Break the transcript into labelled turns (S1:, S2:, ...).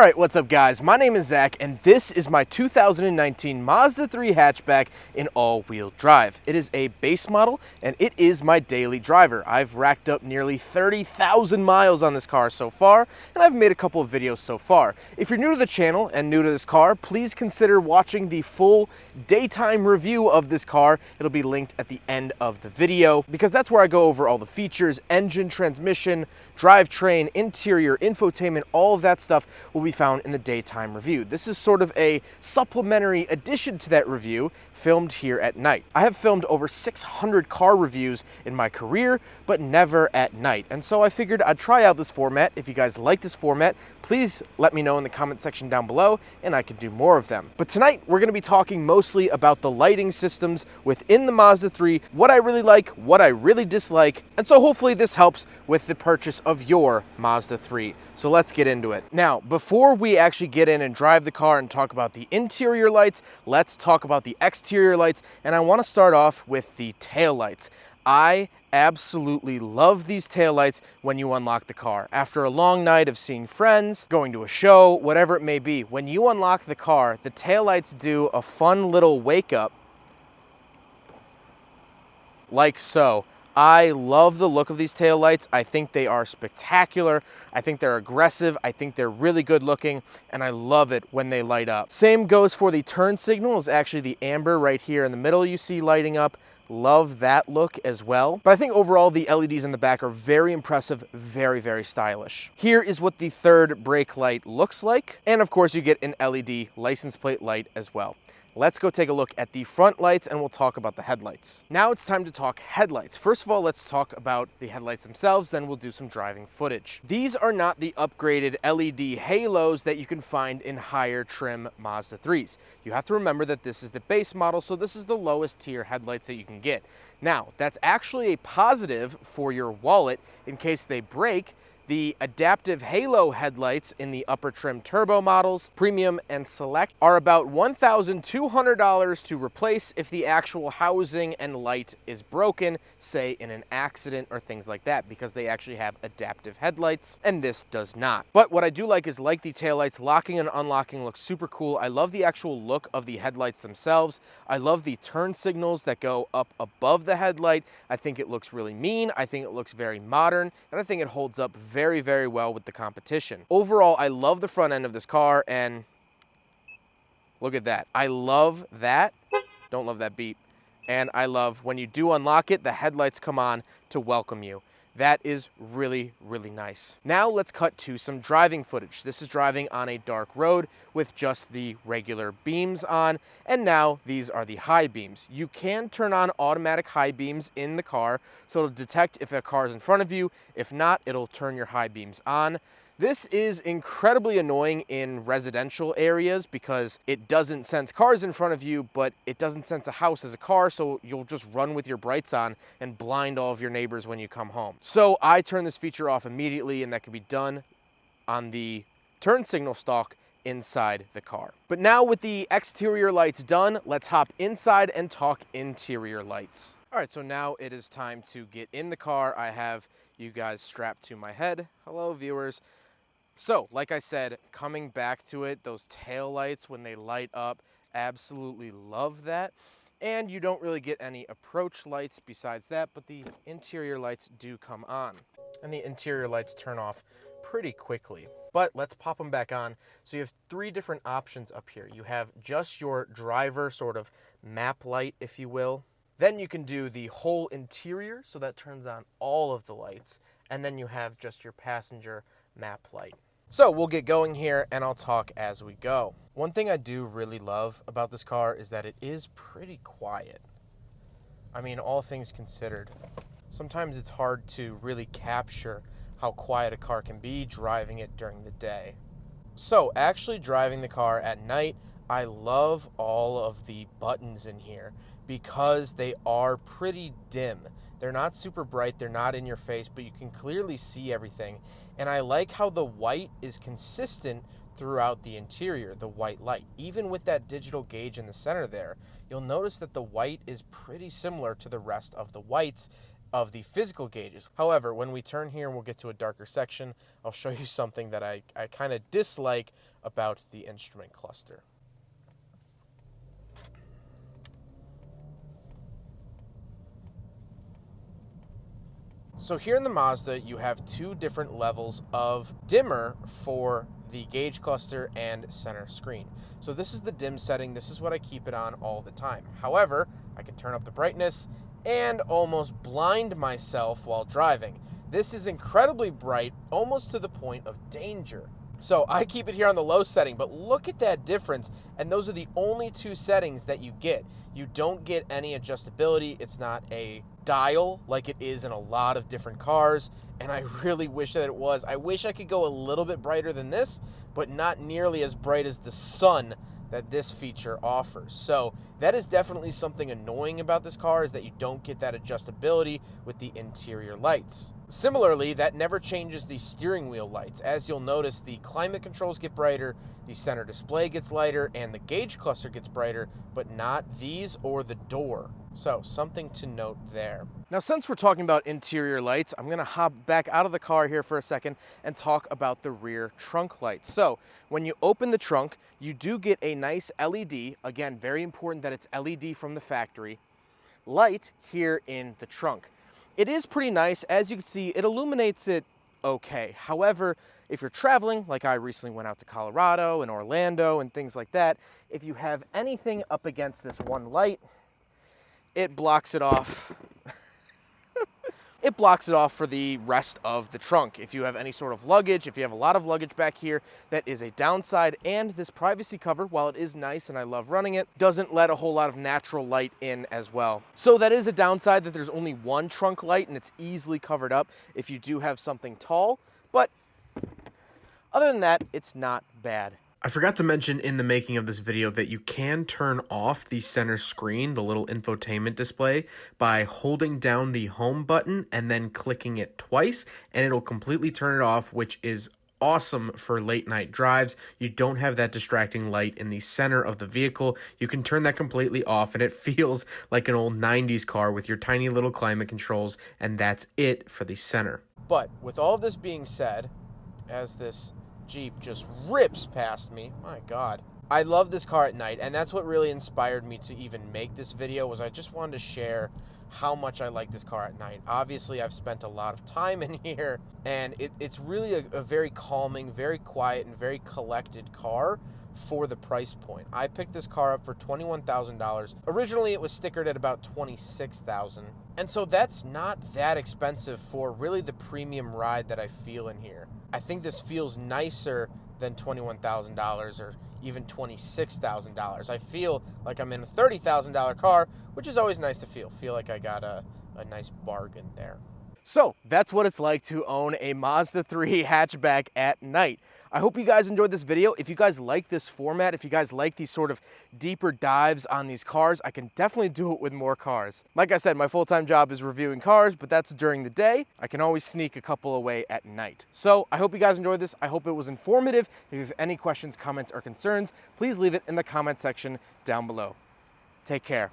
S1: Alright, what's up guys? My name is Zach and this is my 2019 Mazda 3 hatchback in all-wheel drive. It is a base model and it is my daily driver. I've racked up nearly 30,000 miles on this car so far, and I've made a couple of videos so far. If you're new to the channel and new to this car, please consider watching the full daytime review of this car. It'll be linked at the end of the video because that's where I go over all the features, engine, transmission, drivetrain, interior, infotainment, all of that stuff will be found in the daytime review. This is sort of a supplementary addition to that review filmed here at night. I have filmed over 600 car reviews in my career, but never at night. And so I figured I'd try out this format. If you guys like this format, please let me know in the comment section down below and I can do more of them. But tonight we're going to be talking mostly about the lighting systems within the Mazda 3, what I really like, what I really dislike, and so hopefully this helps with the purchase of your Mazda 3. So let's get into it. Now, before we actually get in and drive the car and talk about the interior lights, let's talk about the exterior lights, and I want to start off with the tail lights. I absolutely love these taillights when you unlock the car. After a long night of seeing friends, going to a show, whatever it may be, when you unlock the car, the taillights do a fun little wake up like so. I love the look of these taillights. I think they are spectacular. I think they're aggressive. I think they're really good looking, and I love it when they light up. Same goes for the turn signal. Is actually the amber right here in the middle you see lighting up. Love that look as well. But I think overall the LEDs in the back are very impressive, very, very stylish. Here is what the third brake light looks like. And of course you get an LED license plate light as well. Let's go take a look at the front lights and we'll talk about the headlights. Now it's time to talk headlights. First of all, let's talk about the headlights themselves, then we'll do some driving footage. These are not the upgraded LED halos that you can find in higher trim Mazda 3s. You have to remember that this is the base model, so this is the lowest tier headlights that you can get. Now, that's actually a positive for your wallet in case they break. The adaptive halo headlights in the upper trim turbo models, premium and select, are about $1,200 to replace if the actual housing and light is broken, say in an accident or things like that, because they actually have adaptive headlights and this does not. But what I do like is the taillights, locking and unlocking looks super cool. I love the actual look of the headlights themselves. I love the turn signals that go up above the headlight. I think it looks really mean. I think it looks very modern, and I think it holds up very, very well with the competition. Overall, I love the front end of this car, and look at that. I love that. Don't love that beep. And I love when you do unlock it, the headlights come on to welcome you. That is really, really nice. Now let's cut to some driving footage. This is driving on a dark road with just the regular beams on, and now these are the high beams. You can turn on automatic high beams in the car, so it'll detect if a car is in front of you. If not, it'll turn your high beams on. This is incredibly annoying in residential areas because it doesn't sense cars in front of you, but it doesn't sense a house as a car, so you'll just run with your brights on and blind all of your neighbors when you come home. So I turn this feature off immediately, and that can be done on the turn signal stalk inside the car. But now with the exterior lights done, let's hop inside and talk interior lights. All right, so now it is time to get in the car. I have you guys strapped to my head. Hello, viewers. So, like I said, coming back to it, those tail lights when they light up, absolutely love that. And you don't really get any approach lights besides that, but the interior lights do come on. And the interior lights turn off pretty quickly. But let's pop them back on. So you have three different options up here. You have just your driver sort of map light, if you will. Then you can do the whole interior, so that turns on all of the lights. And then you have just your passenger map light. So we'll get going here and I'll talk as we go. One thing I do really love about this car is that it is pretty quiet. I mean, all things considered. Sometimes it's hard to really capture how quiet a car can be driving it during the day. So actually driving the car at night, I love all of the buttons in here because they are pretty dim. They're not super bright, they're not in your face, but you can clearly see everything. And I like how the white is consistent throughout the interior, the white light. Even with that digital gauge in the center there, you'll notice that the white is pretty similar to the rest of the whites of the physical gauges. However, when we turn here and we'll get to a darker section, I'll show you something that I kind of dislike about the instrument cluster. So here in the Mazda, you have two different levels of dimmer for the gauge cluster and center screen. So this is the dim setting. This is what I keep it on all the time. However, I can turn up the brightness and almost blind myself while driving. This is incredibly bright, almost to the point of danger. So I keep it here on the low setting, but look at that difference. And those are the only two settings that you get. You don't get any adjustability. It's not a dial like it is in a lot of different cars, and I really wish that it was. I wish I could go a little bit brighter than this, but not nearly as bright as the sun that this feature offers. So that is definitely something annoying about this car, is that you don't get that adjustability with the interior lights. Similarly, that never changes the steering wheel lights. As you'll notice, the climate controls get brighter, the center display gets lighter, and the gauge cluster gets brighter, but not these or the door. So something to note there. Now, since we're talking about interior lights, I'm gonna hop back out of the car here for a second and talk about the rear trunk lights. So when you open the trunk, you do get a nice LED, again, very important that it's LED from the factory, light here in the trunk. It is pretty nice. As you can see, it illuminates it okay. However, if you're traveling, like I recently went out to Colorado and Orlando and things like that, if you have anything up against this one light, it blocks it off. It blocks it off for the rest of the trunk. If you have any sort of luggage, if you have a lot of luggage back here, that is a downside. And this privacy cover, while it is nice and I love running it, doesn't let a whole lot of natural light in as well. So that is a downside, that there's only one trunk light and it's easily covered up if you do have something tall. But other than that, it's not bad. I forgot to mention in the making of this video that you can turn off the center screen, the little infotainment display, by holding down the home button and then clicking it twice, and it'll completely turn it off, which is awesome for late night drives. You don't have that distracting light in the center of the vehicle. You can turn that completely off and it feels like an old 90s car with your tiny little climate controls, and that's it for the center. But with all of this being said, as this Jeep just rips past me, my God, I love this car at night, and that's what really inspired me to even make this video, was I just wanted to share how much I like this car at night. Obviously, I've spent a lot of time in here, and it's really a very calming, very quiet, and very collected car for the price point. I picked this car up for $21,000. Originally, it was stickered at about $26,000. And so that's not that expensive for really the premium ride that I feel in here. I think this feels nicer than $21,000 or even $26,000. I feel like I'm in a $30,000 car, which is always nice to feel like I got a nice bargain there. So that's what it's like to own a Mazda 3 hatchback at night. I hope you guys enjoyed this video. If you guys like this format, if you guys like these sort of deeper dives on these cars, I can definitely do it with more cars. Like I said, my full-time job is reviewing cars, but that's during the day. I can always sneak a couple away at night. So I hope you guys enjoyed this. I hope it was informative. If you have any questions, comments, or concerns, please leave it in the comment section down below. Take care.